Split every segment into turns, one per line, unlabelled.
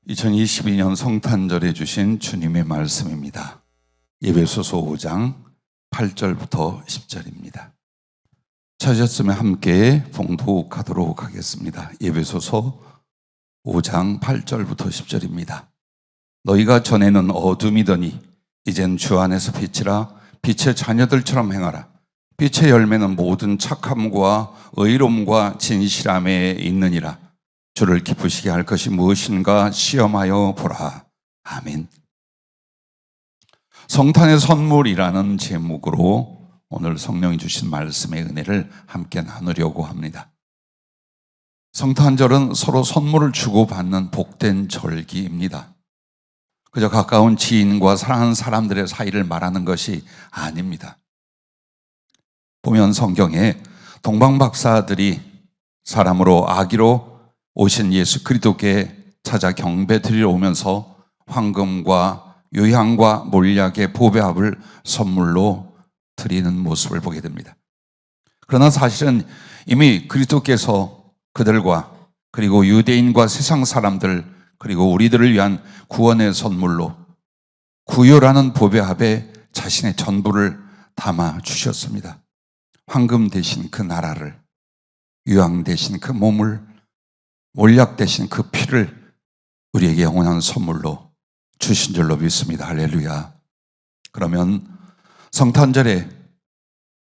2022년 성탄절에 주신 주님의 말씀입니다. 에베소서 5장 8절부터 10절입니다. 찾으셨으면 함께 봉독하도록 하겠습니다. 에베소서 5장 8절부터 10절입니다. 너희가 전에는 어둠이더니 이젠 주 안에서 빛이라. 빛의 자녀들처럼 행하라. 빛의 열매는 모든 착함과 의로움과 진실함에 있느니라. 주를 기쁘시게 할 것이 무엇인가 시험하여 보라. 아멘. 성탄의 선물이라는 제목으로 오늘 성령이 주신 말씀의 은혜를 함께 나누려고 합니다. 성탄절은 서로 선물을 주고받는 복된 절기입니다. 그저 가까운 지인과 사랑하는 사람들의 사이를 말하는 것이 아닙니다. 보면 성경에 동방박사들이 사람으로 아기로 오신 예수 그리스도께 찾아 경배드리러 오면서 황금과 유향과 몰약의 보배합을 선물로 드리는 모습을 보게 됩니다. 그러나 사실은 이미 그리스도께서 그들과 그리고 유대인과 세상 사람들 그리고 우리들을 위한 구원의 선물로 구유라는 보배합에 자신의 전부를 담아 주셨습니다. 황금 대신 그 나라를, 유향 대신 그 몸을, 몰약 대신 그 피를 우리에게 영원한 선물로 주신 줄로 믿습니다. 할렐루야. 그러면 성탄절에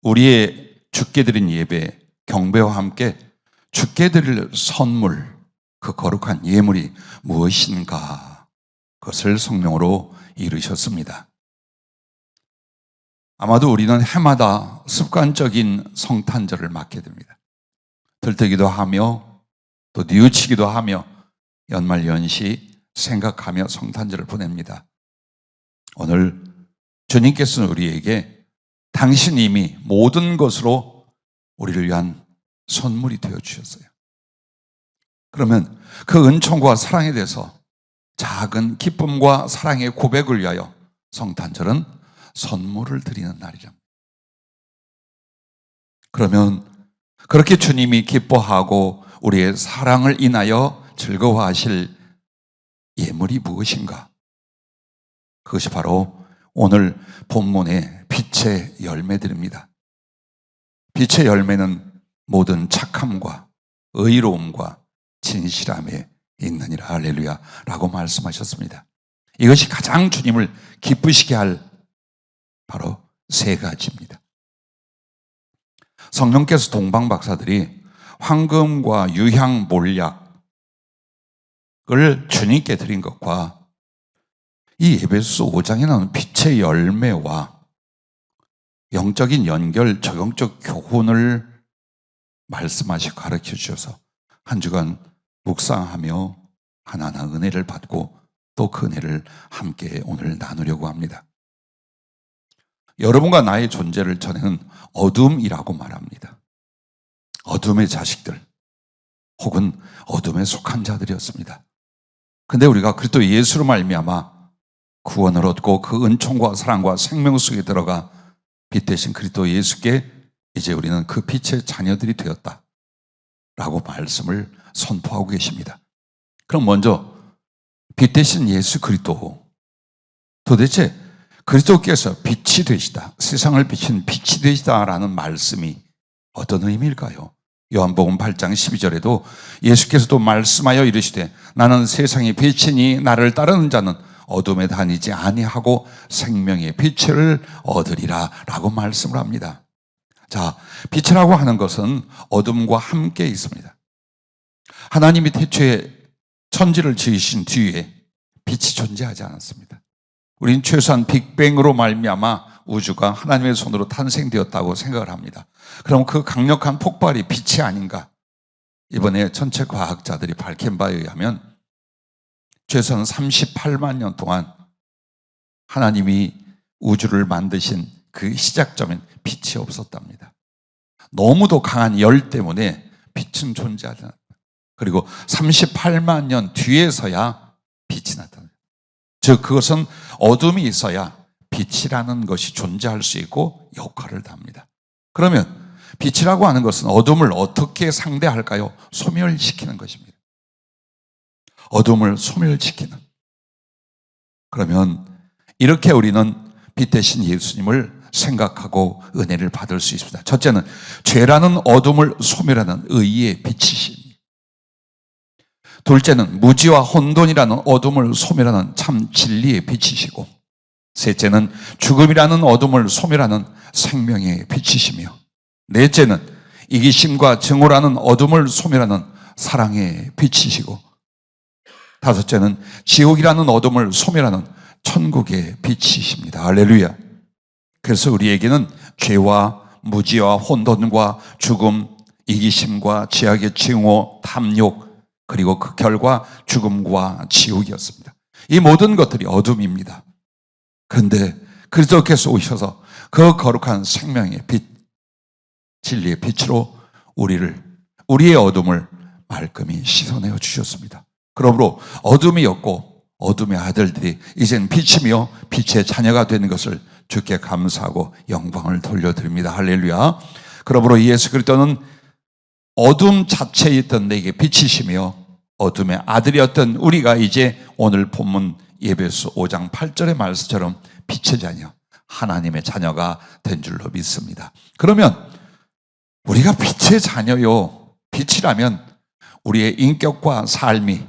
우리의 주께 드린 예배, 경배와 함께 주께 드릴 선물, 그 거룩한 예물이 무엇인가, 그것을 성령으로 이루셨습니다. 아마도 우리는 해마다 습관적인 성탄절을 맞게 됩니다. 들뜨기도 하며 또 뉘우치기도 하며 연말연시 생각하며 성탄절을 보냅니다. 오늘 주님께서는 우리에게 당신 이미 모든 것으로 우리를 위한 선물이 되어 주셨어요. 그러면 그 은총과 사랑에 대해서 작은 기쁨과 사랑의 고백을 위하여 성탄절은 선물을 드리는 날이랍니다. 그러면 그렇게 주님이 기뻐하고 우리의 사랑을 인하여 즐거워하실 예물이 무엇인가? 그것이 바로 오늘 본문의 빛의 열매들입니다. 빛의 열매는 모든 착함과 의로움과 진실함에 있느니라. 할렐루야 라고 말씀하셨습니다. 이것이 가장 주님을 기쁘시게 할 바로 세 가지입니다. 성령께서 동방박사들이 황금과 유향 몰약을 주님께 드린 것과 이 에베소서 5장에 나오는 빛의 열매와 영적인 연결, 적용적 교훈을 말씀하시고 가르쳐 주셔서 한 주간 묵상하며 하나하나 은혜를 받고 또 그 은혜를 함께 오늘 나누려고 합니다. 여러분과 나의 존재를 전에는 어둠이라고 말합니다. 어둠의 자식들 혹은 어둠에 속한 자들이었습니다. 근데 우리가 그리스도 예수로 말미암아 구원을 얻고 그 은총과 사랑과 생명 속에 들어가 빛 대신 그리스도 예수께 이제 우리는 그 빛의 자녀들이 되었다 라고 말씀을 선포하고 계십니다. 그럼 먼저 빛 대신 예수 그리스도, 도대체 그리스도께서 빛이 되시다, 세상을 비친 빛이 되시다라는 말씀이 어떤 의미일까요? 요한복음 8장 12절에도 예수께서도 말씀하여 이르시되 나는 세상의 빛이니 나를 따르는 자는 어둠에 다니지 아니하고 생명의 빛을 얻으리라 라고 말씀을 합니다. 자, 빛이라고 하는 것은 어둠과 함께 있습니다. 하나님이 태초에 천지를 지으신 뒤에 빛이 존재하지 않았습니다. 우린 최소한 빅뱅으로 말미암아 우주가 하나님의 손으로 탄생되었다고 생각을 합니다. 그럼 그 강력한 폭발이 빛이 아닌가? 이번에 천체 과학자들이 밝힌 바에 의하면 최소한 38만 년 동안 하나님이 우주를 만드신 그 시작점엔 빛이 없었답니다. 너무도 강한 열 때문에 빛은 존재하지 않았다. 그리고 38만 년 뒤에서야 빛이 나타납니다. 즉 그것은 어둠이 있어야 빛이라는 것이 존재할 수 있고 역할을 합니다. 그러면 빛이라고 하는 것은 어둠을 어떻게 상대할까요? 소멸시키는 것입니다. 어둠을 소멸시키는. 그러면 이렇게 우리는 빛 대신 예수님을 생각하고 은혜를 받을 수 있습니다. 첫째는 죄라는 어둠을 소멸하는 의의 빛이십니다. 둘째는 무지와 혼돈이라는 어둠을 소멸하는 참 진리의 빛이시고, 셋째는 죽음이라는 어둠을 소멸하는 생명의 빛이시며, 넷째는 이기심과 증오라는 어둠을 소멸하는 사랑의 빛이시고, 다섯째는 지옥이라는 어둠을 소멸하는 천국의 빛이십니다. 할렐루야. 그래서 우리에게는 죄와 무지와 혼돈과 죽음, 이기심과 죄악의 증오, 탐욕, 그리고 그 결과 죽음과 지옥이었습니다. 이 모든 것들이 어둠입니다. 그런데 그리스도께서 오셔서 그 거룩한 생명의 빛, 진리의 빛으로 우리의 어둠을 말끔히 씻어내어 주셨습니다. 그러므로 어둠이었고 어둠의 아들들이 이젠 빛이며 빛의 자녀가 되는 것을 주께 감사하고 영광을 돌려드립니다. 할렐루야. 그러므로 예수 그리스도는 어둠 자체에 있던 내게 빛이시며 어둠의 아들이었던 우리가 이제 오늘 본문 에베소 5장 8절의 말씀처럼 빛의 자녀, 하나님의 자녀가 된 줄로 믿습니다. 그러면 우리가 빛의 자녀요, 빛이라면 우리의 인격과 삶이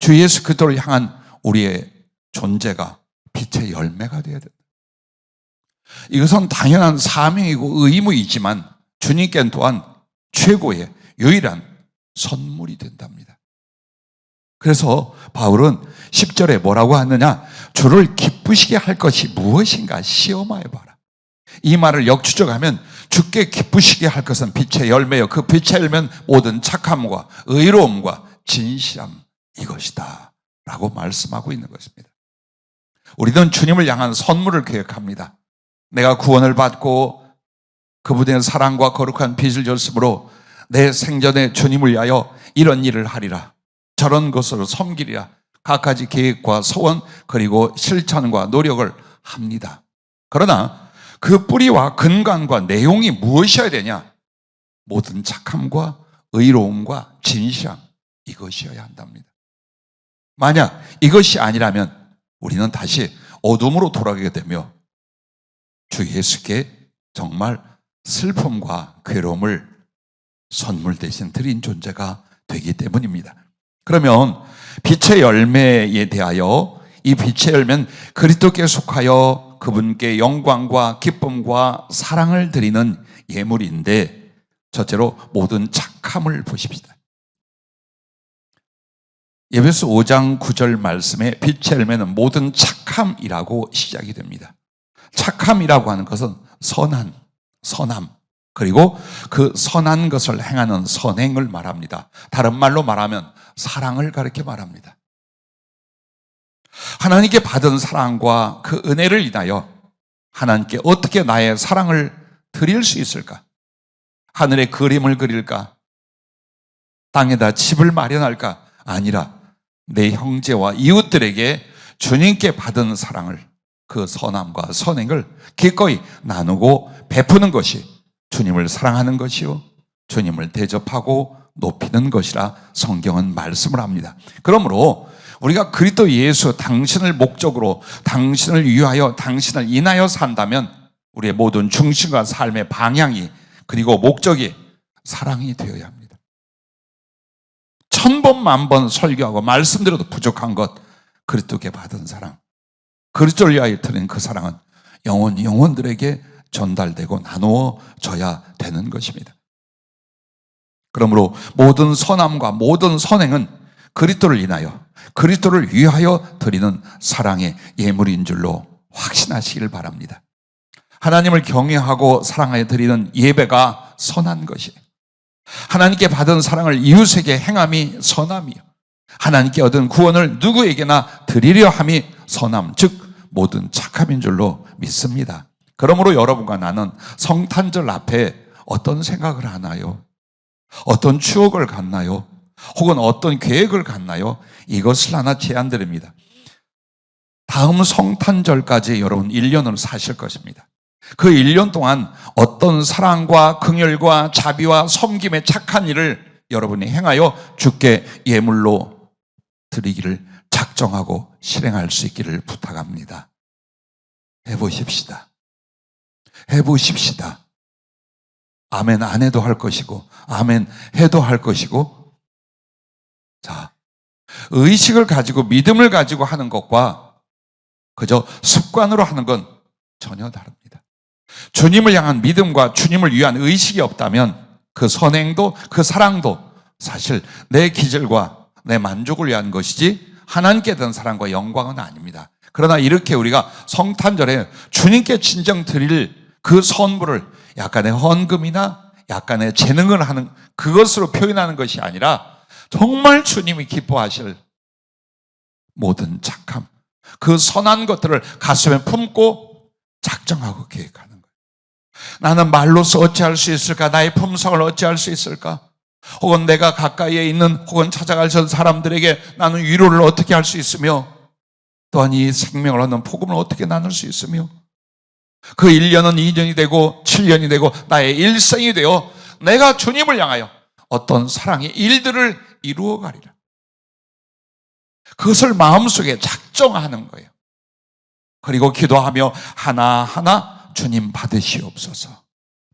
주 예수 그리스도를 향한 우리의 존재가 빛의 열매가 되어야 된다. 이것은 당연한 사명이고 의무이지만 주님께는 또한 최고의 유일한 선물이 된답니다. 그래서 바울은 10절에 뭐라고 하느냐? 주를 기쁘시게 할 것이 무엇인가 시험하여 봐라. 이 말을 역추적하면 주께 기쁘시게 할 것은 빛의 열매요. 그 빛의 열매는 모든 착함과 의로움과 진실함 이것이다 라고 말씀하고 있는 것입니다. 우리는 주님을 향한 선물을 계획합니다. 내가 구원을 받고 그분의 사랑과 거룩한 빛을 줬으므로 내 생전에 주님을 위하여 이런 일을 하리라, 저런 것으로 섬기리라, 갖가지 계획과 소원 그리고 실천과 노력을 합니다. 그러나 그 뿌리와 근간과 내용이 무엇이어야 되냐? 모든 착함과 의로움과 진실함 이것이어야 한답니다. 만약 이것이 아니라면 우리는 다시 어둠으로 돌아가게 되며 주 예수께 정말 슬픔과 괴로움을 선물 대신 드린 존재가 되기 때문입니다. 그러면 빛의 열매에 대하여 이 빛의 열매는 그리스도께 속하여 그분께 영광과 기쁨과 사랑을 드리는 예물인데, 첫째로 모든 착함을 보십시다. 에베소 5장 9절 말씀에 빛의 열매는 모든 착함이라고 시작이 됩니다. 착함이라고 하는 것은 선함, 그리고 그 선한 것을 행하는 선행을 말합니다. 다른 말로 말하면 사랑을 가리켜 말합니다. 하나님께 받은 사랑과 그 은혜를 인하여 하나님께 어떻게 나의 사랑을 드릴 수 있을까? 하늘에 그림을 그릴까? 땅에다 집을 마련할까? 아니라 내 형제와 이웃들에게 주님께 받은 사랑을, 그 선함과 선행을 기꺼이 나누고 베푸는 것이 주님을 사랑하는 것이요, 주님을 대접하고 높이는 것이라 성경은 말씀을 합니다. 그러므로 우리가 그리스도 예수 당신을 목적으로, 당신을 위하여, 당신을 인하여 산다면 우리의 모든 중심과 삶의 방향이, 그리고 목적이 사랑이 되어야 합니다. 1000번 만번 설교하고 말씀드려도 부족한 것, 그리스도께 받은 사랑, 그리스도를 위하여 드린 그 사랑은 영혼들에게 전달되고 나누어져야 되는 것입니다. 그러므로 모든 선함과 모든 선행은 그리스도를 인하여, 그리스도를 위하여 드리는 사랑의 예물인 줄로 확신하시길 바랍니다. 하나님을 경외하고 사랑하여 드리는 예배가 선한 것이에요. 하나님께 받은 사랑을 이웃에게 행함이 선함이요, 하나님께 얻은 구원을 누구에게나 드리려 함이 선함, 즉 모든 착함인 줄로 믿습니다. 그러므로 여러분과 나는 성탄절 앞에 어떤 생각을 하나요? 어떤 추억을 갖나요? 혹은 어떤 계획을 갖나요? 이것을 하나 제안드립니다. 다음 성탄절까지 여러분 1년을 사실 것입니다. 그 1년 동안 어떤 사랑과 긍휼과 자비와 섬김의 착한 일을 여러분이 행하여 주께 예물로 드리기를 작정하고 실행할 수 있기를 부탁합니다. 해보십시다. 해보십시다. 아멘 안 해도 할 것이고 아멘 해도 할 것이고. 자, 의식을 가지고 믿음을 가지고 하는 것과 그저 습관으로 하는 건 전혀 다릅니다. 주님을 향한 믿음과 주님을 위한 의식이 없다면 그 선행도 그 사랑도 사실 내 기절과 내 만족을 위한 것이지 하나님께 대한 사랑과 영광은 아닙니다. 그러나 이렇게 우리가 성탄절에 주님께 진정 드릴 그 선물을 약간의 헌금이나 약간의 재능을 하는 그것으로 표현하는 것이 아니라 정말 주님이 기뻐하실 모든 착함, 그 선한 것들을 가슴에 품고 작정하고 계획하는 거예요. 나는 말로서 어찌할 수 있을까? 나의 품성을 어찌할 수 있을까? 혹은 내가 가까이에 있는 혹은 찾아갈 사람들에게 나는 위로를 어떻게 할 수 있으며 또한 이 생명을 얻는 복음을 어떻게 나눌 수 있으며 그 1년은 2년이 되고 7년이 되고 나의 일생이 되어 내가 주님을 향하여 어떤 사랑의 일들을 이루어 가리라. 그것을 마음속에 작정하는 거예요. 그리고 기도하며 하나하나 주님 받으시옵소서.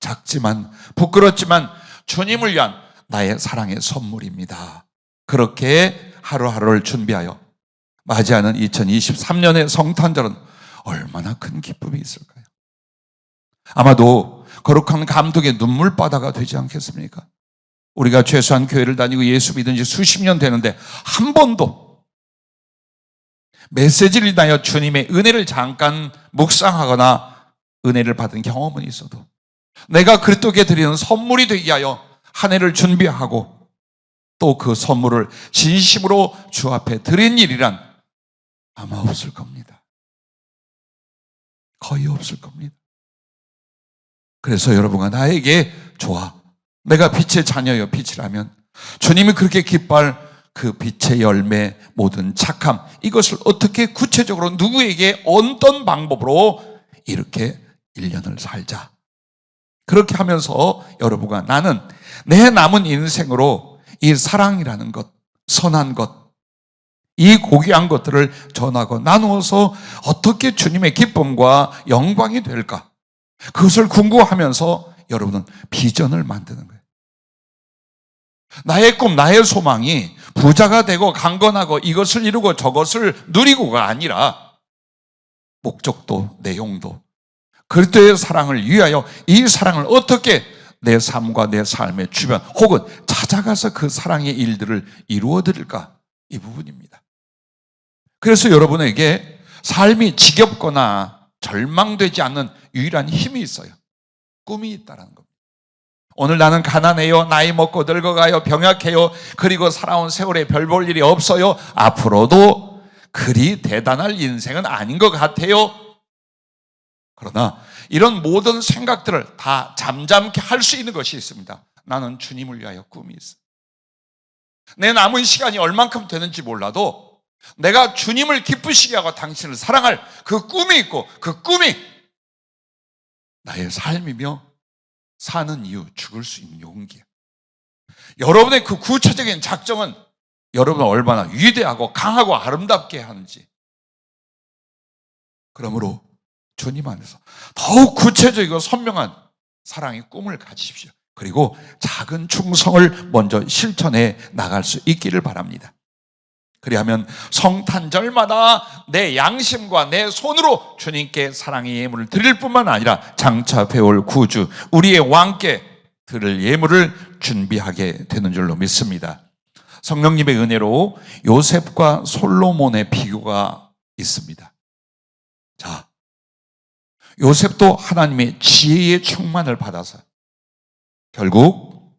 작지만 부끄럽지만 주님을 위한 나의 사랑의 선물입니다. 그렇게 하루하루를 준비하여 맞이하는 2023년의 성탄절은 얼마나 큰 기쁨이 있을까요? 아마도 거룩한 감독의 눈물바다가 되지 않겠습니까? 우리가 최소한 교회를 다니고 예수 믿은 지 수십 년 되는데 한 번도 메시지를 인하여 주님의 은혜를 잠깐 묵상하거나 은혜를 받은 경험은 있어도 내가 그리스도께 드리는 선물이 되게 하여 한 해를 준비하고 또 그 선물을 진심으로 주 앞에 드린 일이란 아마 없을 겁니다. 거의 없을 겁니다. 그래서 여러분과 나에게 좋아, 내가 빛의 자녀여 빛이라면 주님이 그렇게 기뻐할 그 빛의 열매, 모든 착함, 이것을 어떻게 구체적으로 누구에게 어떤 방법으로 이렇게 1년을 살자. 그렇게 하면서 여러분과 나는 내 남은 인생으로 이 사랑이라는 것, 선한 것, 이 고귀한 것들을 전하고 나누어서 어떻게 주님의 기쁨과 영광이 될까? 그것을 궁구하면서 여러분은 비전을 만드는 거예요. 나의 꿈, 나의 소망이 부자가 되고 강건하고 이것을 이루고 저것을 누리고가 아니라 목적도 내용도 그리스도의 사랑을 위하여 이 사랑을 어떻게 내 삶과 내 삶의 주변 혹은 찾아가서 그 사랑의 일들을 이루어 드릴까? 이 부분입니다. 그래서 여러분에게 삶이 지겹거나 절망되지 않는 유일한 힘이 있어요. 꿈이 있다는 겁니다. 오늘 나는 가난해요. 나이 먹고 늙어가요. 병약해요. 그리고 살아온 세월에 별 볼 일이 없어요. 앞으로도 그리 대단할 인생은 아닌 것 같아요. 그러나 이런 모든 생각들을 다 잠잠케 할 수 있는 것이 있습니다. 나는 주님을 위하여 꿈이 있어. 내 남은 시간이 얼만큼 되는지 몰라도 내가 주님을 기쁘시게 하고 당신을 사랑할 그 꿈이 있고 그 꿈이 나의 삶이며 사는 이유, 죽을 수 있는 용기야. 여러분의 그 구체적인 작정은 여러분을 얼마나 위대하고 강하고 아름답게 하는지. 그러므로 주님 안에서 더욱 구체적이고 선명한 사랑의 꿈을 가지십시오. 그리고 작은 충성을 먼저 실천해 나갈 수 있기를 바랍니다. 그리하면 성탄절마다 내 양심과 내 손으로 주님께 사랑의 예물을 드릴 뿐만 아니라 장차 배울 구주 우리의 왕께 드릴 예물을 준비하게 되는 줄로 믿습니다. 성령님의 은혜로 요셉과 솔로몬의 비교가 있습니다. 자, 요셉도 하나님의 지혜의 충만을 받아서 결국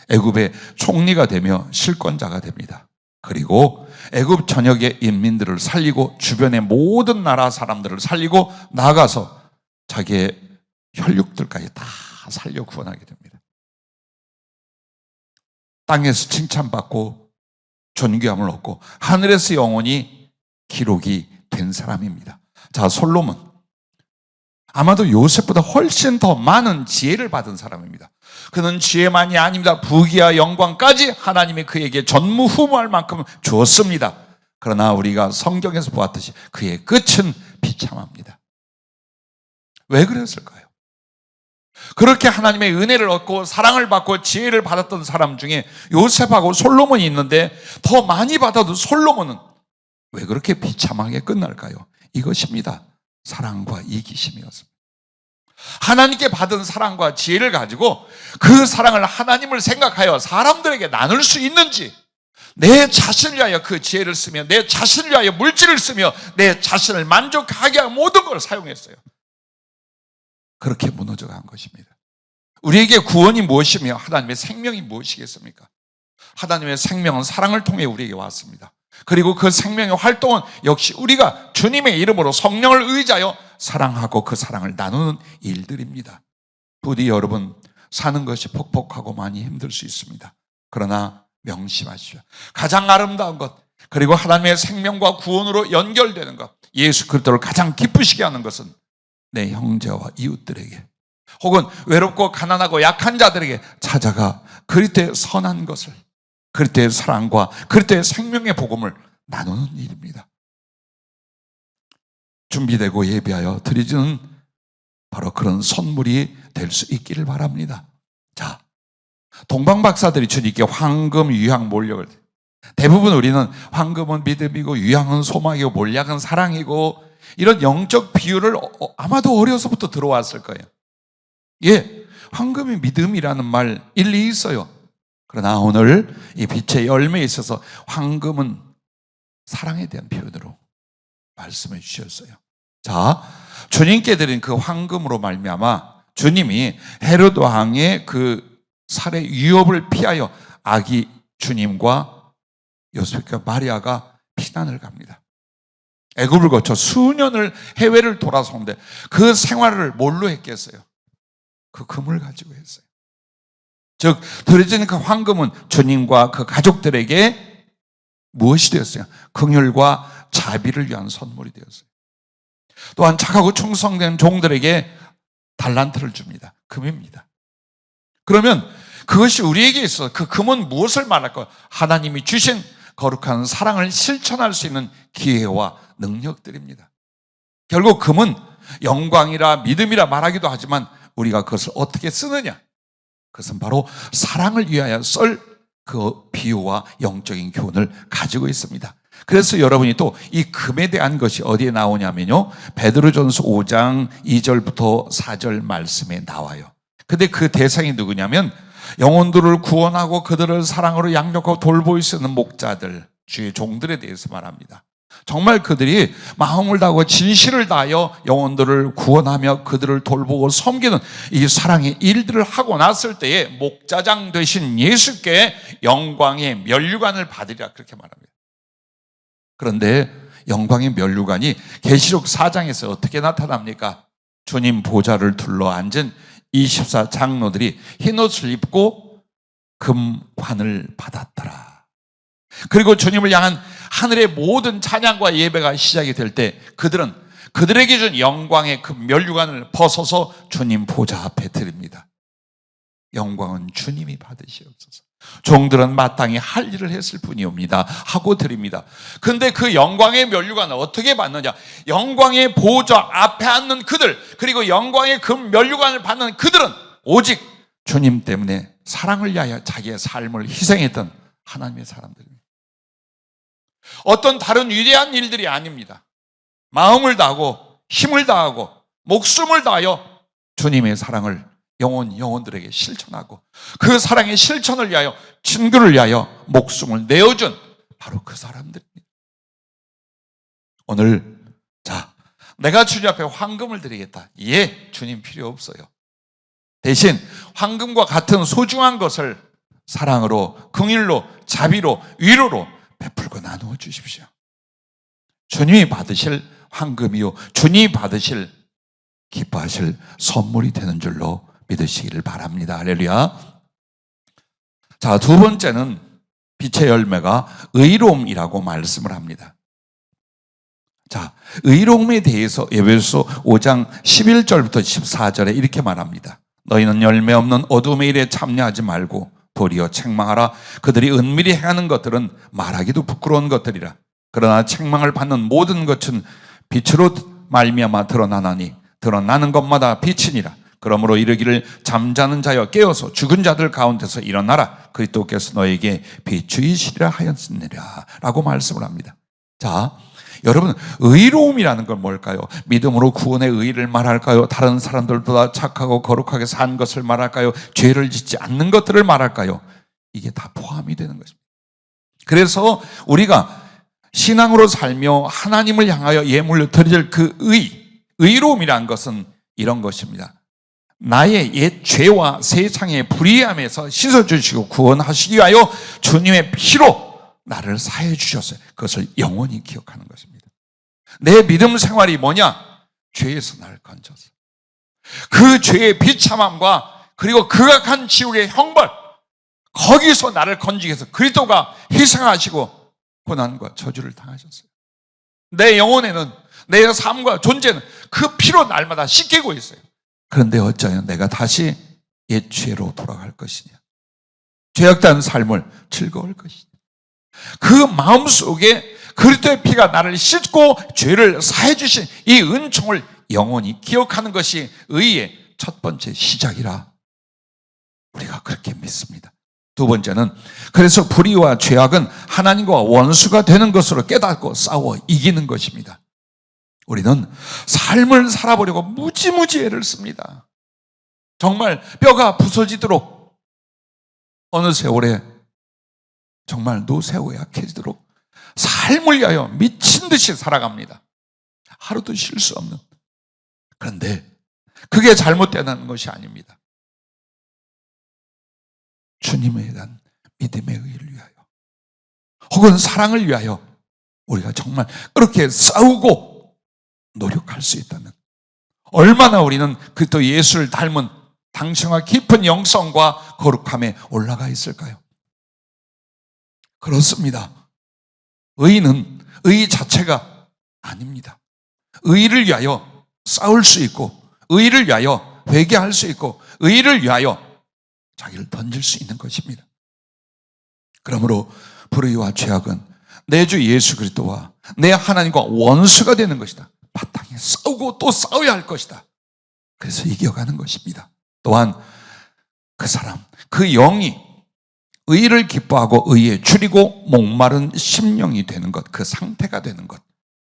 애굽의 총리가 되며 실권자가 됩니다. 그리고 애굽 전역의 인민들을 살리고 주변의 모든 나라 사람들을 살리고 나가서 자기의 혈육들까지 다 살려 구원하게 됩니다. 땅에서 칭찬받고 존귀함을 얻고 하늘에서 영원히 기록이 된 사람입니다. 자, 솔로몬 아마도 요셉보다 훨씬 더 많은 지혜를 받은 사람입니다. 그는 지혜만이 아닙니다. 부귀와 영광까지 하나님이 그에게 전무후무할 만큼 주었습니다. 그러나 우리가 성경에서 보았듯이 그의 끝은 비참합니다. 왜 그랬을까요? 그렇게 하나님의 은혜를 얻고 사랑을 받고 지혜를 받았던 사람 중에 요셉하고 솔로몬이 있는데 더 많이 받아도 솔로몬은 왜 그렇게 비참하게 끝날까요? 이것입니다. 사랑과 이기심이었습니다. 하나님께 받은 사랑과 지혜를 가지고 그 사랑을 하나님을 생각하여 사람들에게 나눌 수 있는지, 내 자신을 위하여 그 지혜를 쓰며 내 자신을 위하여 물질을 쓰며 내 자신을 만족하게 하는 모든 걸 사용했어요. 그렇게 무너져간 것입니다. 우리에게 구원이 무엇이며 하나님의 생명이 무엇이겠습니까? 하나님의 생명은 사랑을 통해 우리에게 왔습니다. 그리고 그 생명의 활동은 역시 우리가 주님의 이름으로 성령을 의지하여 사랑하고 그 사랑을 나누는 일들입니다. 부디 여러분, 사는 것이 퍽퍽하고 많이 힘들 수 있습니다. 그러나 명심하십시오. 가장 아름다운 것, 그리고 하나님의 생명과 구원으로 연결되는 것, 예수 그리스도를 가장 기쁘시게 하는 것은 내 형제와 이웃들에게, 혹은 외롭고 가난하고 약한 자들에게 찾아가 그리스도의 선한 것을, 그리스도의 사랑과 그리스도의 생명의 복음을 나누는 일입니다. 준비되고 예비하여 드리지는 바로 그런 선물이 될 수 있기를 바랍니다. 자, 동방 박사들이 주님께 황금, 유향, 몰약을, 대부분 우리는 황금은 믿음이고 유향은 소망이고 몰약은 사랑이고 이런 영적 비유를 아마도 어려서부터 들어왔을 거예요. 예, 황금이 믿음이라는 말 일리 있어요. 그러나 오늘 이 빛의 열매에 있어서 황금은 사랑에 대한 표현으로 말씀해 주셨어요. 자, 주님께 드린 그 황금으로 말미암아 주님이 헤롯 왕의 그 살해 위협을 피하여 아기 주님과 요셉과 마리아가 피난을 갑니다. 애굽을 거쳐 수년을 해외를 돌아서 오는데 그 생활을 뭘로 했겠어요? 그 금을 가지고 했어요. 즉 드려진 그 황금은 주님과 그 가족들에게 무엇이 되었어요? 긍휼과 자비를 위한 선물이 되었어요. 또한 착하고 충성된 종들에게 달란트를 줍니다. 금입니다. 그러면 그것이 우리에게 있어 그 금은 무엇을 말할까요? 하나님이 주신 거룩한 사랑을 실천할 수 있는 기회와 능력들입니다. 결국 금은 영광이라 믿음이라 말하기도 하지만 우리가 그것을 어떻게 쓰느냐, 그것은 바로 사랑을 위하여 쓸 그 비유와 영적인 교훈을 가지고 있습니다. 그래서 여러분이 또 이 금에 대한 것이 어디에 나오냐면요, 베드로전서 5장 2절부터 4절 말씀에 나와요. 근데 그 대상이 누구냐면 영혼들을 구원하고 그들을 사랑으로 양육하고 돌보일 수 있는 목자들, 주의 종들에 대해서 말합니다. 정말 그들이 마음을 다하고 진실을 다하여 영혼들을 구원하며 그들을 돌보고 섬기는 이 사랑의 일들을 하고 났을 때에 목자장 되신 예수께 영광의 면류관을 받으리라, 그렇게 말합니다. 그런데 영광의 면류관이 계시록 4장에서 어떻게 나타납니까? 주님 보좌를 둘러 앉은 24장로들이 흰옷을 입고 금관을 받았더라. 그리고 주님을 향한 하늘의 모든 찬양과 예배가 시작이 될 때 그들은 그들에게 준 영광의 그 면류관을 벗어서 주님 보좌 앞에 드립니다. 영광은 주님이 받으시옵소서. 종들은 마땅히 할 일을 했을 뿐이옵니다 하고 드립니다. 그런데 그 영광의 면류관을 어떻게 받느냐? 영광의 보좌 앞에 앉는 그들, 그리고 영광의 그 면류관을 받는 그들은 오직 주님 때문에 사랑을 위하여 자기의 삶을 희생했던 하나님의 사람들입니다. 어떤 다른 위대한 일들이 아닙니다. 마음을 다하고 힘을 다하고 목숨을 다하여 주님의 사랑을 영혼들에게 실천하고 그 사랑의 실천을 위하여, 친구를 위하여 목숨을 내어준 바로 그 사람들입니다. 오늘 자, 내가 주님 앞에 황금을 드리겠다. 예, 주님 필요 없어요. 대신 황금과 같은 소중한 것을 사랑으로, 긍휼로, 자비로, 위로로 베풀고 나누어 주십시오. 주님이 받으실 황금이요, 주님이 받으실 기뻐하실 선물이 되는 줄로 믿으시기를 바랍니다. 할렐루야. 자, 두 번째는 빛의 열매가 의로움이라고 말씀을 합니다. 자, 의로움에 대해서 에베소 5장 11절부터 14절에 이렇게 말합니다. 너희는 열매 없는 어둠의 일에 참여하지 말고 도리어 책망하라. 그들이 은밀히 행하는 것들은 말하기도 부끄러운 것들이라. 그러나 책망을 받는 모든 것은 빛으로 말미암아 드러나나니 드러나는 것마다 빛이니라. 그러므로 이르기를 잠자는 자여 깨어서 죽은 자들 가운데서 일어나라. 그리스도께서 너에게 비추이시리라 하였느니라 라고 말씀을 합니다. 자, 여러분, 의로움이라는 건 뭘까요? 믿음으로 구원의 의의를 말할까요? 다른 사람들보다 착하고 거룩하게 산 것을 말할까요? 죄를 짓지 않는 것들을 말할까요? 이게 다 포함이 되는 것입니다. 그래서 우리가 신앙으로 살며 하나님을 향하여 예물로 드릴 그 의로움이라는 것은 이런 것입니다. 나의 옛 죄와 세상의 불의함에서 씻어주시고 구원하시기 위하여 주님의 피로 나를 사해 주셨어요. 그것을 영원히 기억하는 것입니다. 내 믿음 생활이 뭐냐? 죄에서 나를 건졌어요. 그 죄의 비참함과 그리고 극악한 지옥의 형벌, 거기서 나를 건지기 위해서 그리스도가 희생하시고 고난과 저주를 당하셨어요. 내 영혼에는, 내 삶과 존재는 그 피로 날마다 씻기고 있어요. 그런데 어쩌면 내가 다시 옛 죄로 돌아갈 것이냐, 죄악된 삶을 즐거울 것이냐. 그 마음속에 그리스도의 피가 나를 씻고 죄를 사해 주신 이 은총을 영원히 기억하는 것이 의의 첫 번째 시작이라 우리가 그렇게 믿습니다. 두 번째는, 그래서 불의와 죄악은 하나님과 원수가 되는 것으로 깨닫고 싸워 이기는 것입니다. 우리는 삶을 살아보려고 무지무지 애를 씁니다. 정말 뼈가 부서지도록, 어느 세월에 정말 노쇠하고 약해지도록 삶을 위하여 미친 듯이 살아갑니다. 하루도 쉴 수 없는. 그런데 그게 잘못되는 것이 아닙니다. 주님에 대한 믿음의 의를 위하여, 혹은 사랑을 위하여 우리가 정말 그렇게 싸우고 노력할 수 있다면 얼마나 우리는 그리스도 예수를 닮은 당신과 깊은 영성과 거룩함에 올라가 있을까요? 그렇습니다. 의는 의 자체가 아닙니다. 의를 위하여 싸울 수 있고, 의를 위하여 회개할 수 있고, 의를 위하여 자기를 던질 수 있는 것입니다. 그러므로 불의와 죄악은 내 주 예수 그리스도와 내 하나님과 원수가 되는 것이다. 바탕에 싸우고 또 싸워야 할 것이다. 그래서 이겨가는 것입니다. 또한 그 사람, 그 영이 의를 기뻐하고 의에 줄이고 목마른 심령이 되는 것, 그 상태가 되는 것,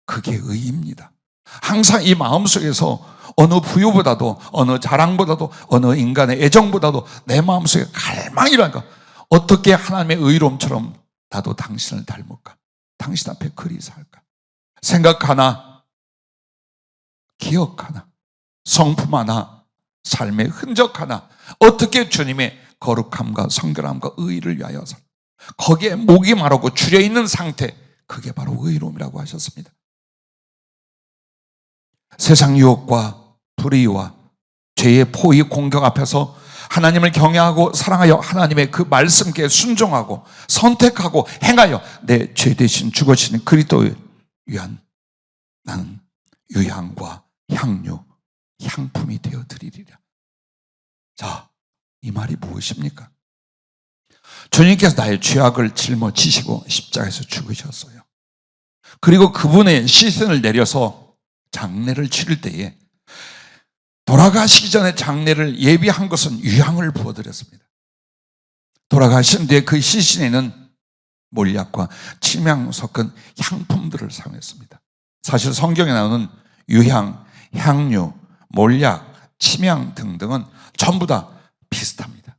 그게 의입니다. 항상 이 마음속에서 어느 부유보다도, 어느 자랑보다도, 어느 인간의 애정보다도 내 마음속에 갈망이라는 것, 어떻게 하나님의 의로움처럼 나도 당신을 닮을까? 당신 앞에 그리 살까? 생각하나, 기억하나, 성품 하나, 삶의 흔적 하나, 어떻게 주님의 거룩함과 성결함과 의를 위하여 거기에 목이 마르고 줄여 있는 상태, 그게 바로 의로움이라고 하셨습니다. 세상 유혹과 불의와 죄의 포위 공격 앞에서 하나님을 경외하고 사랑하여 하나님의 그 말씀께 순종하고 선택하고 행하여 내 죄 대신 죽으시는 그리스도를 위한 나는 유향과 향유, 향품이 되어 드리리라. 자, 이 말이 무엇입니까? 주님께서 나의 죄악을 짊어지시고 십자가에서 죽으셨어요. 그리고 그분의 시선을 내려서 장례를 치를 때에 돌아가시기 전에 장례를 예비한 것은 유향을 부어드렸습니다. 돌아가신 뒤에 그 시신에는 몰약과 침향 섞은 향품들을 사용했습니다. 사실 성경에 나오는 유향, 향유, 몰약, 침향 등등은 전부 다 비슷합니다.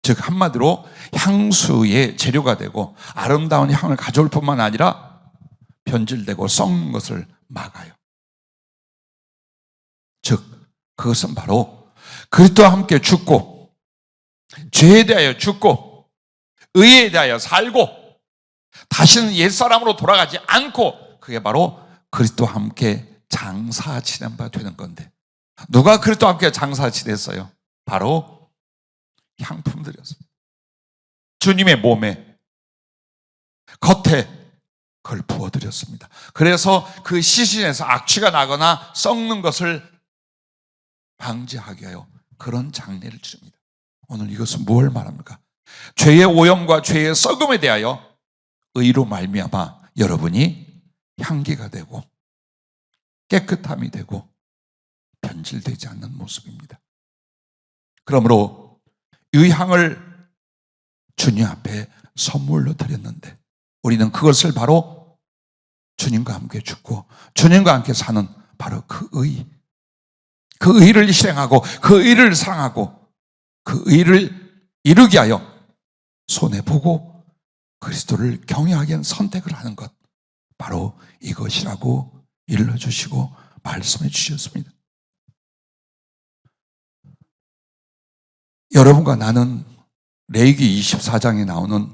즉 한마디로 향수의 재료가 되고 아름다운 향을 가져올 뿐만 아니라 변질되고 썩는 것을 막아요. 즉 그것은 바로 그리스도와 함께 죽고 죄에 대하여 죽고 의에 대하여 살고 다시는 옛사람으로 돌아가지 않고, 그게 바로 그리스도와 함께 장사 지낸 바 되는 건데, 누가 그리스도와 함께 장사 지냈어요? 바로 향품들이었습니다. 주님의 몸에, 겉에 그걸 부어드렸습니다. 그래서 그 시신에서 악취가 나거나 썩는 것을 방지하게 하여 그런 장례를 치릅니다. 오늘 이것은 무엇을 말합니까? 죄의 오염과 죄의 썩음에 대하여 의로 말미암아 여러분이 향기가 되고 깨끗함이 되고 변질되지 않는 모습입니다. 그러므로 이 향을 주님 앞에 선물로 드렸는데 우리는 그것을 바로 주님과 함께 죽고 주님과 함께 사는 바로 그 의를 실행하고 그 의를 사랑하고 그 의를 이루게 하여 손해보고 그리스도를 경외하게 한 선택을 하는 것, 바로 이것이라고 일러주시고 말씀해 주셨습니다. 여러분과 나는 레위기 24장에 나오는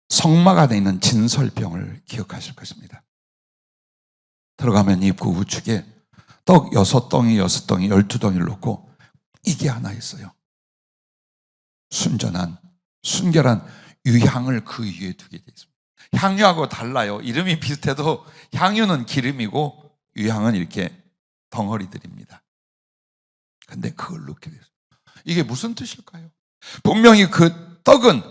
성막 안에 있는 진설병을 기억하실 것입니다. 들어가면 입구 우측에 떡 6덩이, 6덩이, 12덩이를 놓고 이게 하나 있어요. 순전한, 순결한 유향을 그 위에 두게 되어 있습니다. 향유하고 달라요. 이름이 비슷해도 향유는 기름이고 유향은 이렇게 덩어리들입니다. 근데 그걸 놓게 됐어요. 이게 무슨 뜻일까요? 분명히 그 떡은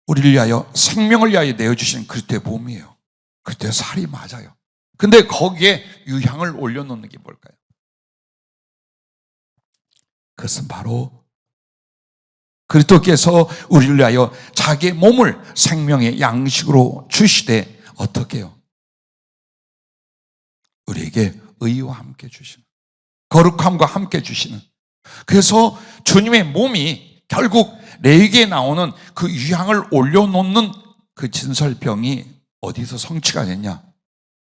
우리를 위하여 생명을 위하여 내어주신 그리스도의 몸이에요. 그리스도의 살이 맞아요. 근데 거기에 유향을 올려놓는 게 뭘까요? 그것은 바로 그리스도께서 우리를 위하여 자기의 몸을 생명의 양식으로 주시되 어떻게 해요? 우리에게 의와 함께 주시는, 거룩함과 함께 주시는, 그래서 주님의 몸이 결국 레위기에 나오는 그 유향을 올려놓는 그 진설병이 어디서 성취가 됐냐?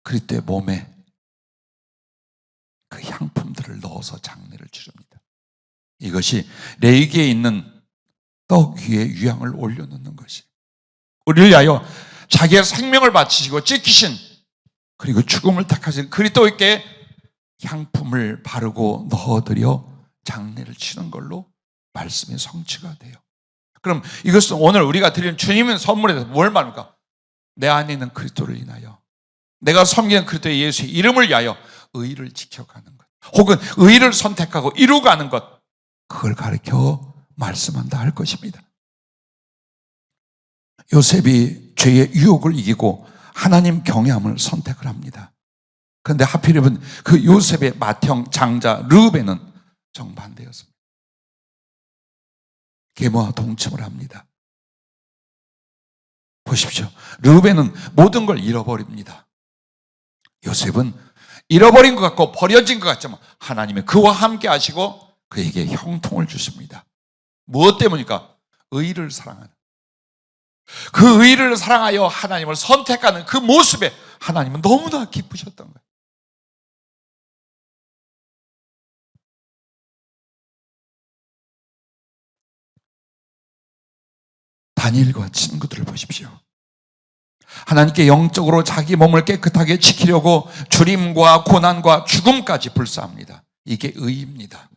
그리스도의 몸에 그 향품들을 넣어서 장례를 치릅니다. 이것이 레위기에 있는 떡 위에 유향을 올려놓는 것이 우리를 위하여 자기의 생명을 바치시고 찢기신 그리고 죽음을 택하신 그리스도께 향품을 바르고 넣어드려 장례를 치는 걸로 말씀의 성취가 돼요. 그럼 이것은 오늘 우리가 드리는 주님의 선물에 대해서 뭘 말합니까? 내 안에 있는 그리스도를 인하여 내가 섬기는 그리스도의 예수의 이름을 위하여 의를 지켜가는 것, 혹은 의를 선택하고 이루어가는 것, 그걸 가르쳐 말씀한다 할 것입니다. 요셉이 죄의 유혹을 이기고 하나님 경외함을 선택을 합니다. 그런데 하필이면 그 요셉의 맏형 장자 르우벤은 정반대였습니다. 계모와 동침을 합니다. 보십시오. 르우벤은 모든 걸 잃어버립니다. 요셉은 잃어버린 것 같고 버려진 것 같지만 하나님은 그와 함께 하시고 그에게 형통을 주십니다. 무엇 때문입니까? 의를 사랑하는, 그 의를 사랑하여 하나님을 선택하는 그 모습에 하나님은 너무나 기쁘셨던 거예요. 다니엘과 친구들을 보십시오. 하나님께 영적으로 자기 몸을 깨끗하게 지키려고 주림과 고난과 죽음까지 불사합니다. 이게 의입니다.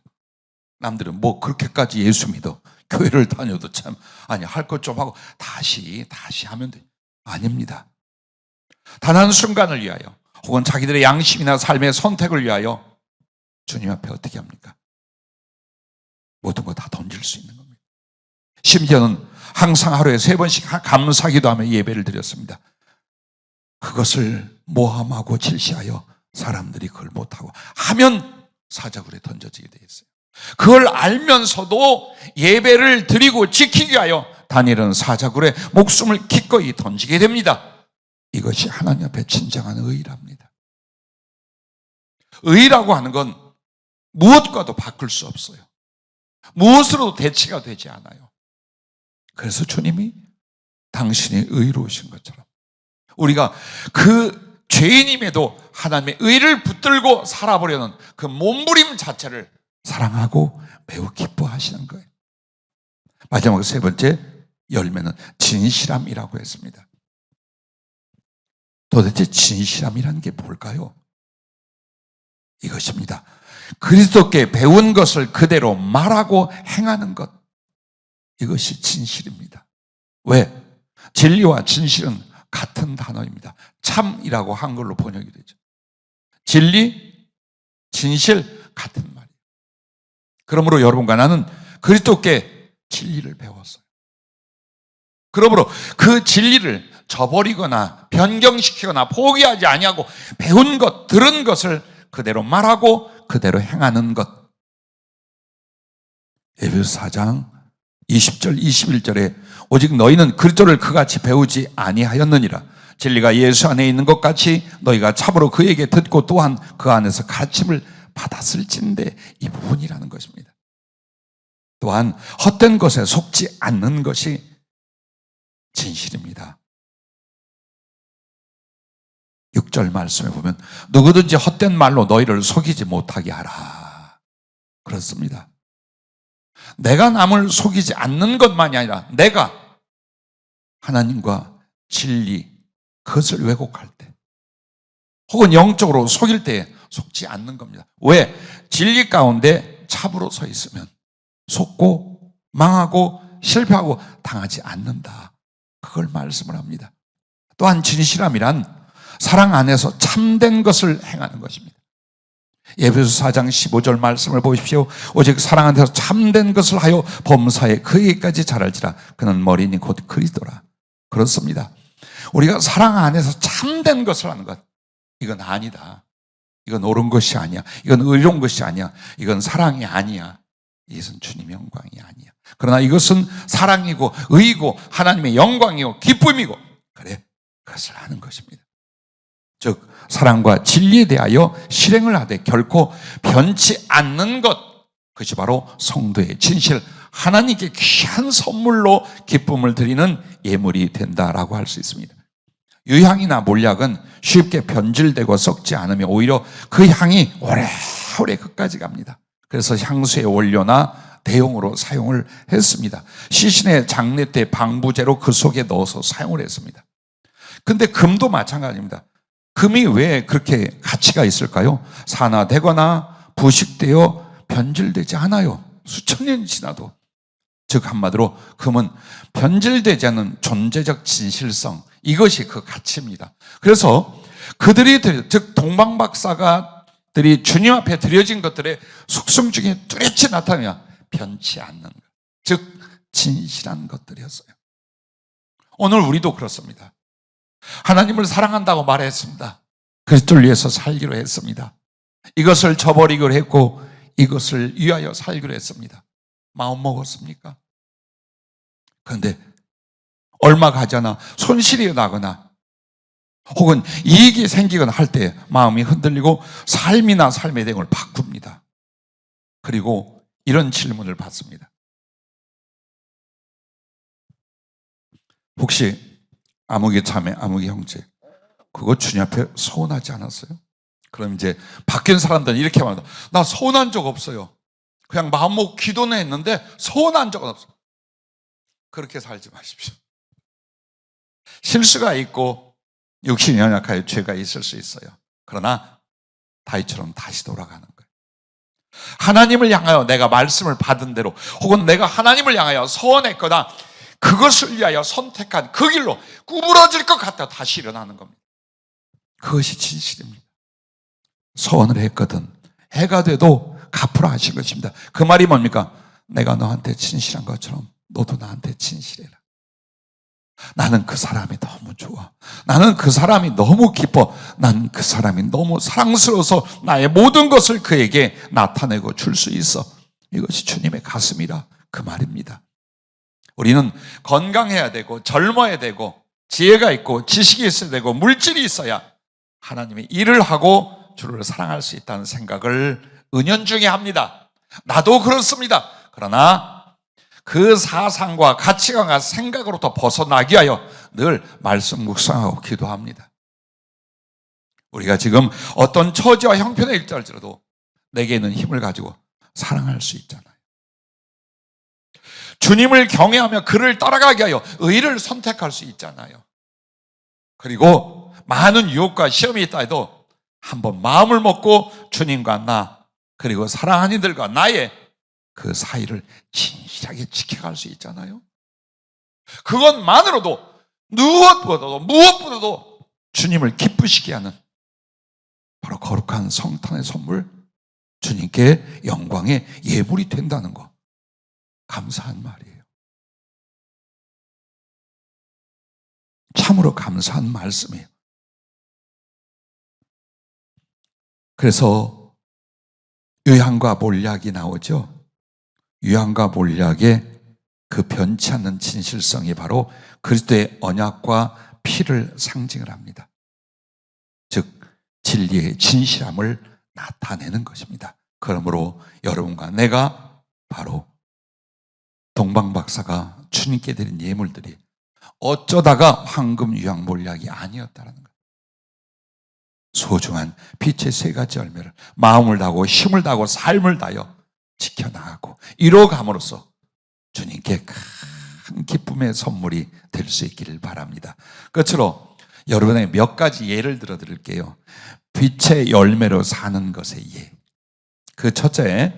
남들은 뭐 그렇게까지 예수 믿어, 교회를 다녀도 참 아니 할 것 좀 하고 다시 하면 돼. 아닙니다. 단 한 순간을 위하여 혹은 자기들의 양심이나 삶의 선택을 위하여 주님 앞에 어떻게 합니까? 모든 거 다 던질 수 있는 겁니다. 심지어는 항상 하루에 3번씩 감사기도 하며 예배를 드렸습니다. 그것을 모함하고 질시하여 사람들이 그걸 못하고 하면 사자굴에 던져지게 되어 있어요. 그걸 알면서도 예배를 드리고 지키기 위하여 다니엘은 사자굴에 목숨을 기꺼이 던지게 됩니다. 이것이 하나님 앞에 진정한 의랍니다. 의라고 하는 건 무엇과도 바꿀 수 없어요. 무엇으로도 대치가 되지 않아요. 그래서 주님이 당신이 의로우신 것처럼 우리가 그 죄인임에도 하나님의 의를 붙들고 살아보려는 그 몸부림 자체를 사랑하고 매우 기뻐하시는 거예요. 마지막으로 3번째 열매는 진실함이라고 했습니다. 도대체 진실함이라는 게 뭘까요? 이것입니다. 그리스도께 배운 것을 그대로 말하고 행하는 것, 이것이 진실입니다. 왜? 진리와 진실은 같은 단어입니다. 참이라고 한글로 번역이 되죠. 진리, 진실 같은 말이에요. 그러므로 여러분과 나는 그리스도께 진리를 배웠어요. 그러므로 그 진리를 저버리거나 변경시키거나 포기하지 아니하고 배운 것, 들은 것을 그대로 말하고 그대로 행하는 것. 에베소 4장 20절 21절에 오직 너희는 그리스도를 그같이 배우지 아니하였느니라. 진리가 예수 안에 있는 것 같이 너희가 참으로 그에게 듣고 또한 그 안에서 가르침을 받았을진데, 이 부분이라는 것입니다. 또한 헛된 것에 속지 않는 것이 진실입니다. 6절 말씀에 보면 누구든지 헛된 말로 너희를 속이지 못하게 하라. 그렇습니다. 내가 남을 속이지 않는 것만이 아니라 내가 하나님과 진리, 그것을 왜곡할 때 혹은 영적으로 속일 때 속지 않는 겁니다. 왜? 진리 가운데 참으로 서 있으면 속고 망하고 실패하고 당하지 않는다. 그걸 말씀을 합니다. 또한 진실함이란 사랑 안에서 참된 것을 행하는 것입니다. 에베소 4장 15절 말씀을 보십시오. 오직 사랑 안에서 참된 것을 하여 범사에 그에게까지 자랄지라. 그는 머리니 곧 그리스도라. 그렇습니다. 우리가 사랑 안에서 참된 것을 하는 것, 이건 아니다. 이건 옳은 것이 아니야. 이건 의로운 것이 아니야. 이건 사랑이 아니야. 이것은 주님의 영광이 아니야. 그러나 이것은 사랑이고 의이고 하나님의 영광이고 기쁨이고, 그래, 그것을 하는 것입니다. 즉 사랑과 진리에 대하여 실행을 하되 결코 변치 않는 것, 그것이 바로 성도의 진실, 하나님께 귀한 선물로 기쁨을 드리는 예물이 된다라고 할 수 있습니다. 유향이나 몰약은 쉽게 변질되고 썩지 않으며 오히려 그 향이 오래오래 끝까지 갑니다. 그래서 향수의 원료나 대용으로 사용을 했습니다. 시신의 장례 때 방부제로 그 속에 넣어서 사용을 했습니다. 근데 금도 마찬가지입니다. 금이 왜 그렇게 가치가 있을까요? 산화되거나 부식되어 변질되지 않아요. 수천 년이 지나도. 즉 한마디로 금은 변질되지 않는 존재적 진실성, 이것이 그 가치입니다. 그래서 그들이, 즉 동방박사가들이 주님 앞에 드려진 것들의 속성 중에 뚜렷이 나타나며 변치 않는 것, 즉 진실한 것들이었어요. 오늘 우리도 그렇습니다. 하나님을 사랑한다고 말했습니다. 그리스도를 위해서 살기로 했습니다. 이것을 저버리기로 했고 이것을 위하여 살기로 했습니다. 마음 먹었습니까? 그런데 얼마 가지 않아 손실이 나거나 혹은 이익이 생기거나 할 때 마음이 흔들리고 삶이나 삶의 내용을 바꿉니다. 그리고 이런 질문을 받습니다. 혹시 아무개 자매, 아무개 형제, 그거 주님 앞에 서운하지 않았어요? 그럼 이제 바뀐 사람들은 이렇게 말합니다. 나 서운한 적 없어요. 그냥 마음 먹고 기도는 했는데 서운한 적은 없어요. 그렇게 살지 마십시오. 실수가 있고 육신이 연약하여 죄가 있을 수 있어요. 그러나 다윗처럼 다시 돌아가는 거예요. 하나님을 향하여 내가 말씀을 받은 대로 혹은 내가 하나님을 향하여 서원했거나 그것을 위하여 선택한 그 길로 구부러질 것 같아 다시 일어나는 겁니다. 그것이 진실입니다. 서원을 했거든 해가 돼도 갚으라 하신 것입니다. 그 말이 뭡니까? 내가 너한테 진실한 것처럼 너도 나한테 진실해라. 나는 그 사람이 너무 좋아. 나는 그 사람이 너무 기뻐. 나는 그 사람이 너무 사랑스러워서 나의 모든 것을 그에게 나타내고 줄 수 있어. 이것이 주님의 가슴이라 그 말입니다. 우리는 건강해야 되고 젊어야 되고 지혜가 있고 지식이 있어야 되고 물질이 있어야 하나님의 일을 하고 주를 사랑할 수 있다는 생각을 은연중에 합니다. 나도 그렇습니다. 그러나 그 사상과 가치관과 생각으로부터 벗어나기 위하여 늘 말씀 묵상하고 기도합니다. 우리가 지금 어떤 처지와 형편에 있을지라도 내게 있는 힘을 가지고 사랑할 수 있잖아요. 주님을 경외하며 그를 따라가게 하여 의를 선택할 수 있잖아요. 그리고 많은 유혹과 시험이 있다 해도 한번 마음을 먹고 주님과 나 그리고 사랑하는 이들과 나의 그 사이를 진실하게 지켜갈 수 있잖아요. 그것만으로도 무엇보다도 주님을 기쁘시게 하는 바로 거룩한 성탄의 선물, 주님께 영광의 예물이 된다는 거, 감사한 말이에요. 참으로 감사한 말씀이에요. 그래서 유향과 몰약이 나오죠. 유향과 몰약의 그 변치 않는 진실성이 바로 그리스도의 언약과 피를 상징을 합니다. 즉 진리의 진실함을 나타내는 것입니다. 그러므로 여러분과 내가 바로 동방박사가 주님께 드린 예물들이 어쩌다가 황금, 유향, 몰약이 아니었다는 거예요. 소중한 빛의 세 가지 열매를 마음을 다하고 힘을 다하고 삶을 다하여 지켜나가고 이뤄감으로써 주님께 큰 기쁨의 선물이 될 수 있기를 바랍니다. 끝으로 여러분의 몇 가지 예를 들어 드릴게요. 빛의 열매로 사는 것의 예. 그 첫째,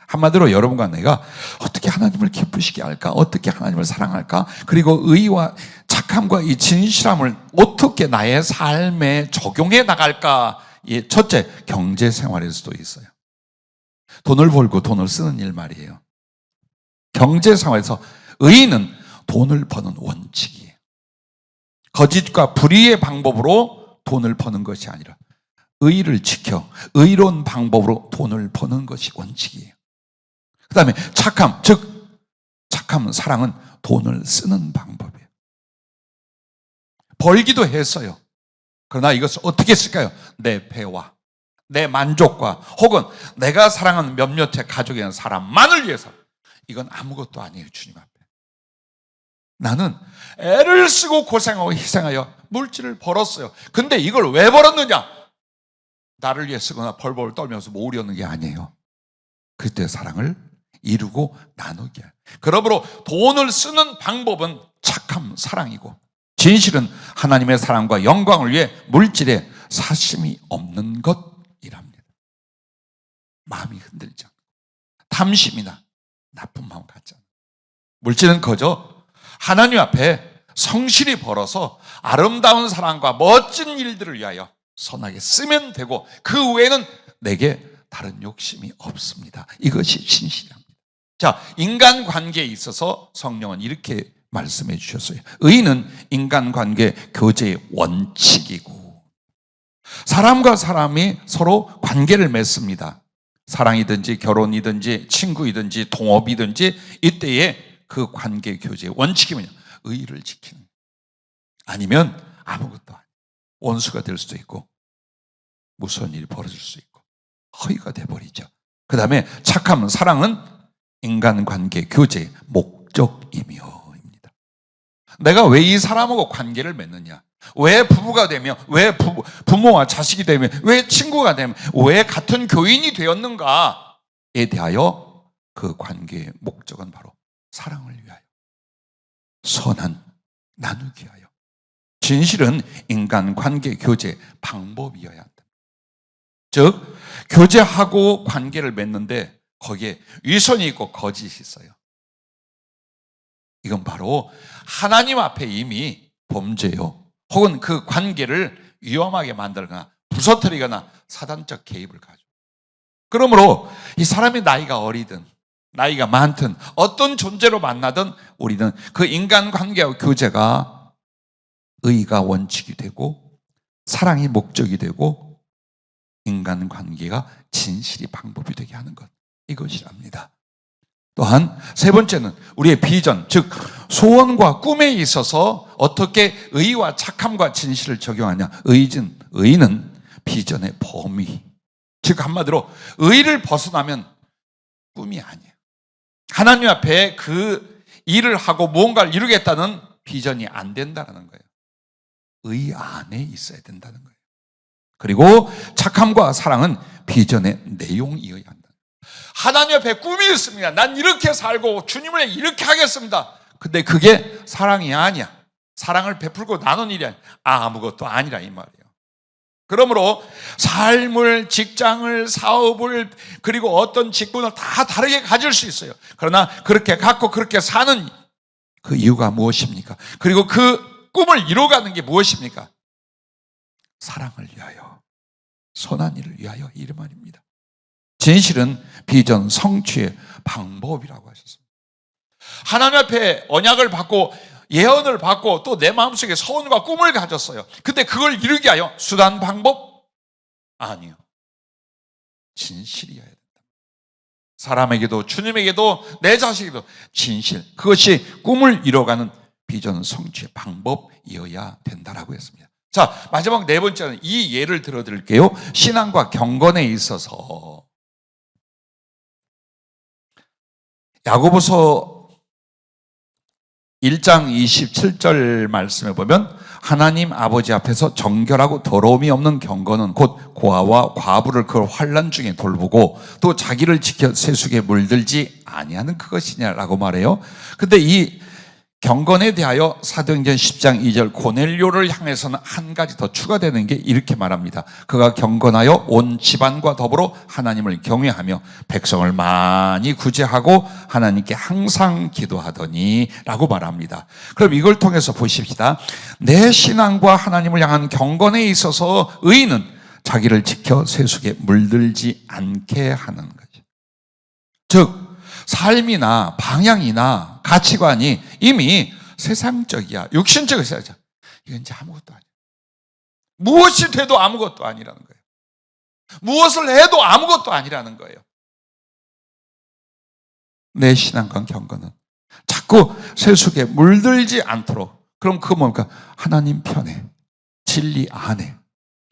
한마디로 여러분과 내가 어떻게 하나님을 기쁘시게 할까? 어떻게 하나님을 사랑할까? 그리고 의와 착함과 이 진실함을 어떻게 나의 삶에 적용해 나갈까? 이 첫째, 경제 생활에서도 있어요. 돈을 벌고 돈을 쓰는 일 말이에요. 경제 생활에서 의는 돈을 버는 원칙이에요. 거짓과 불의의 방법으로 돈을 버는 것이 아니라 의를 지켜 의로운 방법으로 돈을 버는 것이 원칙이에요. 그 다음에 착함, 즉 착함, 사랑은 돈을 쓰는 방법이에요. 벌기도 했어요. 그러나 이것을 어떻게 쓸까요? 내 배와 내 만족과 혹은 내가 사랑하는 몇몇의 가족에 있는 사람만을 위해서. 이건 아무것도 아니에요. 주님 앞에 나는 애를 쓰고 고생하고 희생하여 물질을 벌었어요. 근데 이걸 왜 벌었느냐? 나를 위해 쓰거나 벌벌 떨면서 모으려는 게 아니에요. 그때 사랑을 이루고 나누게. 그러므로 돈을 쓰는 방법은 착함, 사랑이고 진실은 하나님의 사랑과 영광을 위해 물질에 사심이 없는 것이랍니다. 마음이 흔들지 않고 탐심이나 나쁜 마음 갖지 않고 물질은 그저 하나님 앞에 성실히 벌어서 아름다운 사랑과 멋진 일들을 위하여 선하게 쓰면 되고 그 외에는 내게 다른 욕심이 없습니다. 이것이 진실입니다. 자, 인간관계에 있어서 성령은 이렇게 말씀해 주셨어요. 의는 인간관계 교제의 원칙이고 사람과 사람이 서로 관계를 맺습니다. 사랑이든지 결혼이든지 친구이든지 동업이든지 이때에 그 관계 교제의 원칙이 뭐냐? 의를 지키는, 아니면 아무것도 아니에요. 원수가 될 수도 있고 무서운 일이 벌어질 수 있고 허위가 돼버리죠. 그 다음에 착함, 사랑은 인간관계 교제의 목적이며입니다. 내가 왜 이 사람하고 관계를 맺느냐? 왜 부부가 되며, 왜 부모와 자식이 되며, 왜 친구가 되며, 왜 같은 교인이 되었는가에 대하여 그 관계의 목적은 바로 사랑을 위하여, 선한 나누기 위하여. 진실은 인간관계 교제 방법이어야 한다. 즉 교제하고 관계를 맺는데 거기에 위선이 있고 거짓이 있어요. 이건 바로 하나님 앞에 이미 범죄요, 혹은 그 관계를 위험하게 만들거나 부서뜨리거나 사단적 개입을 가져. 그러므로 이 사람이 나이가 어리든 나이가 많든 어떤 존재로 만나든 우리는 그 인간관계와 교제가 의가 원칙이 되고 사랑이 목적이 되고 인간관계가 진실이 방법이 되게 하는 것, 이것이랍니다. 또한 세 번째는 우리의 비전, 즉 소원과 꿈에 있어서 어떻게 의와 착함과 진실을 적용하냐. 의는 비전의 범위, 즉 한마디로 의를 벗어나면 꿈이 아니에요. 하나님 앞에 그 일을 하고 무언가를 이루겠다는 비전이 안 된다는 거예요. 의 안에 있어야 된다는 거예요. 그리고 착함과 사랑은 비전의 내용이어야 한다. 하나님 앞에 꿈이 있습니다. 난 이렇게 살고 주님을 이렇게 하겠습니다. 근데 그게 사랑이 아니야. 사랑을 베풀고 나눈 일이 아니야. 아무것도 아니라 이 말이에요. 그러므로 삶을, 직장을, 사업을, 그리고 어떤 직분을 다 다르게 가질 수 있어요. 그러나 그렇게 갖고 그렇게 사는 그 이유가 무엇입니까? 그리고 그 꿈을 이뤄가는 게 무엇입니까? 사랑을 위하여, 선한 일을 위하여, 이 말입니다. 진실은 비전 성취의 방법이라고 하셨습니다. 하나님 앞에 언약을 받고 예언을 받고 또 내 마음속에 소원과 꿈을 가졌어요. 근데 그걸 이루기 위하여 수단 방법? 아니요. 진실이어야 된다. 사람에게도 주님에게도 내 자식에게도 진실, 그것이 꿈을 이뤄가는 비전 성취의 방법이어야 된다라고 했습니다. 자, 마지막 네 번째는 이 예를 들어드릴게요. 신앙과 경건에 있어서 야고보서 1장 27절 말씀에 보면 하나님 아버지 앞에서 정결하고 더러움이 없는 경건은 곧 고아와 과부를 그 환난 중에 돌보고 또 자기를 지켜 세속에 물들지 아니하는 그것이냐라고 말해요. 근데 이 경건에 대하여 사도행전 10장 2절 고넬료를 향해서는 한 가지 더 추가되는 게 이렇게 말합니다. 그가 경건하여 온 집안과 더불어 하나님을 경외하며 백성을 많이 구제하고 하나님께 항상 기도하더니 라고 말합니다. 그럼 이걸 통해서 보십시다. 내 신앙과 하나님을 향한 경건에 있어서 의인은 자기를 지켜 세속에 물들지 않게 하는 거죠. 즉 삶이나 방향이나 가치관이 이미 세상적이야, 육신적이야. 이건 이제 아무것도 아니야. 무엇이 돼도 아무것도 아니라는 거예요. 무엇을 해도 아무것도 아니라는 거예요. 내 신앙과 경건은 자꾸 세속에 물들지 않도록, 그럼 그거 뭡니까? 하나님 편에, 진리 안에,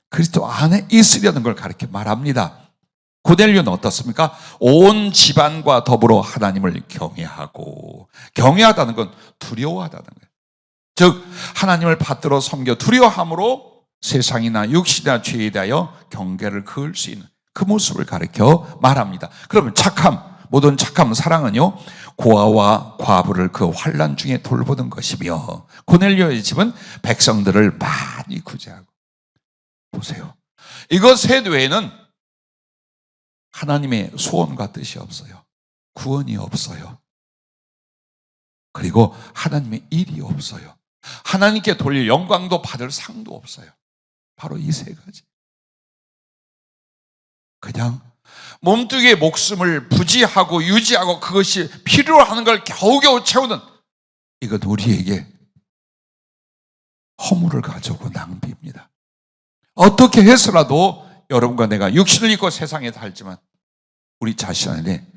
그리스도 안에 있으려는 걸 가르쳐 말합니다. 고넬료는 어떻습니까? 온 집안과 더불어 하나님을 경외하고, 경외하다는 건 두려워하다는 거예요. 즉 하나님을 받들어 섬겨 두려워함으로 세상이나 육신이나 죄에 대하여 경계를 그을 수 있는 그 모습을 가르쳐 말합니다. 그러면 착함, 모든 착함, 사랑은요, 고아와 과부를 그 환난 중에 돌보는 것이며, 고넬료의 집은 백성들을 많이 구제하고. 보세요, 이것 외에는 하나님의 소원과 뜻이 없어요. 구원이 없어요. 그리고 하나님의 일이 없어요. 하나님께 돌릴 영광도 받을 상도 없어요. 바로 이 세 가지. 그냥 몸뚱이의 목숨을 부지하고 유지하고 그것이 필요로 하는 걸 겨우겨우 채우는, 이건 우리에게 허물을 가져오고 낭비입니다. 어떻게 해서라도 여러분과 내가 육신을 입고 세상에 살지만 우리 자신 안에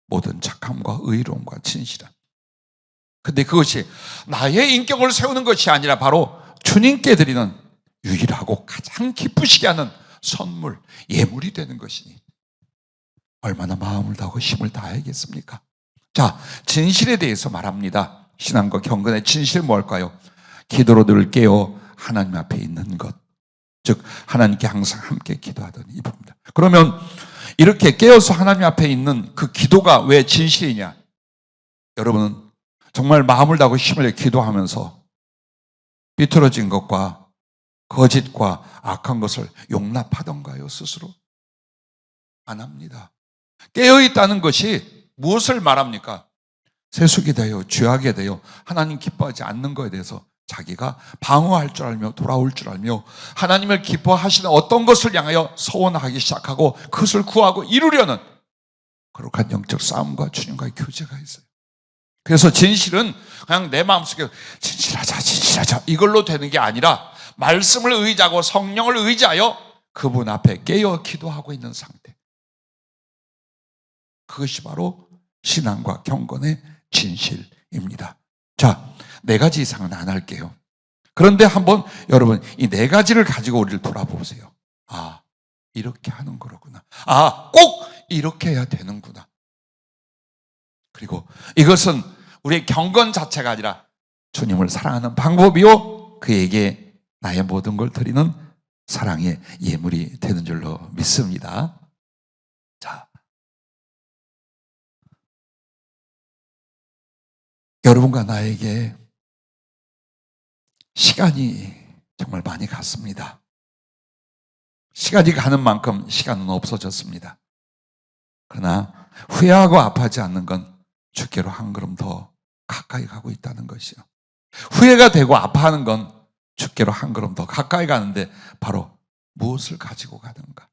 모든 착함과 의로움과 진실함, 근데 그것이 나의 인격을 세우는 것이 아니라 바로 주님께 드리는 유일하고 가장 기쁘시게 하는 선물, 예물이 되는 것이니 얼마나 마음을 다하고 힘을 다해야겠습니까? 자, 진실에 대해서 말합니다. 신앙과 경건의 진실 뭘까요? 기도로 늘 깨어 하나님 앞에 있는 것, 즉 하나님께 항상 함께 기도하던 이겁니다. 그러면 이렇게 깨어서 하나님 앞에 있는 그 기도가 왜 진실이냐? 여러분은 정말 마음을 다하고 힘을 내 기도하면서 비틀어진 것과 거짓과 악한 것을 용납하던가요? 스스로? 안 합니다. 깨어있다는 것이 무엇을 말합니까? 세속이 되어 죄악에 대하여 하나님 기뻐하지 않는 것에 대해서 자기가 방어할 줄 알며 돌아올 줄 알며 하나님을 기뻐하시는 어떤 것을 향하여 서원하기 시작하고 그것을 구하고 이루려는 거룩한 영적 싸움과 주님과의 교제가 있어요. 그래서 진실은 그냥 내 마음속에 진실하자 이걸로 되는 게 아니라 말씀을 의지하고 성령을 의지하여 그분 앞에 깨어 기도하고 있는 상태, 그것이 바로 신앙과 경건의 진실입니다. 자, 4가지 이상은 안 할게요. 그런데 한번 여러분 이 4가지를 가지고 우리를 돌아보세요. 아, 이렇게 하는 거로구나. 아, 꼭 이렇게 해야 되는구나. 그리고 이것은 우리의 경건 자체가 아니라 주님을 사랑하는 방법이요, 그에게 나의 모든 걸 드리는 사랑의 예물이 되는 줄로 믿습니다. 자, 여러분과 나에게 시간이 정말 많이 갔습니다. 시간이 가는 만큼 시간은 없어졌습니다. 그러나 후회하고 아파하지 않는 건 주께로 한 걸음 더 가까이 가고 있다는 것이요. 후회가 되고 아파하는 건 주께로 한 걸음 더 가까이 가는데 바로 무엇을 가지고 가는가?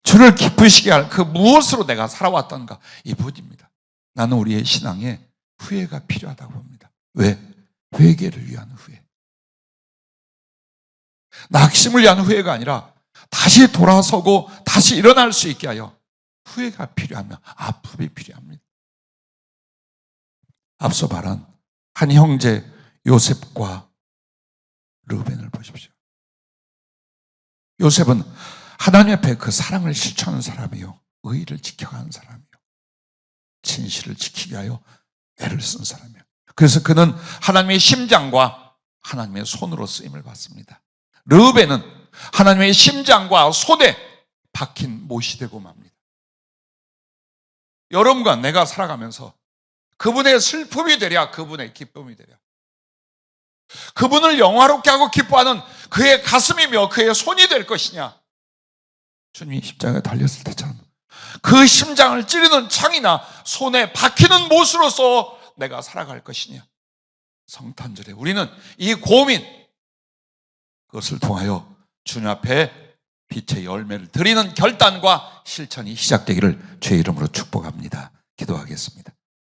주를 기쁘시게 할 그 무엇으로 내가 살아왔던가? 이분입니다. 나는 우리의 신앙에 후회가 필요하다고 봅니다. 왜? 회개를 위한 후회. 낙심을 위한 후회가 아니라 다시 돌아서고 다시 일어날 수 있게 하여 후회가 필요하면 아픔이 필요합니다. 앞서 말한 한 형제 요셉과 르벤을 보십시오. 요셉은 하나님 앞에 그 사랑을 실천하는 사람이요, 의의를 지켜가는 사람이요, 진실을 지키게 하여 애를 쓴 사람이요. 그래서 그는 하나님의 심장과 하나님의 손으로 쓰임을 받습니다. 르벤은 하나님의 심장과 손에 박힌 못이 되고 맙니다. 여러분과 내가 살아가면서 그분의 슬픔이 되랴 그분의 기쁨이 되랴, 그분을 영화롭게 하고 기뻐하는 그의 가슴이며 그의 손이 될 것이냐, 주님이 십자가에 달렸을 때처럼 그 심장을 찌르는 창이나 손에 박히는 못으로서 내가 살아갈 것이냐. 성탄절에 우리는 이 고민, 그것을 통하여 주님 앞에 빛의 열매를 드리는 결단과 실천이 시작되기를 주의 이름으로 축복합니다. 기도하겠습니다.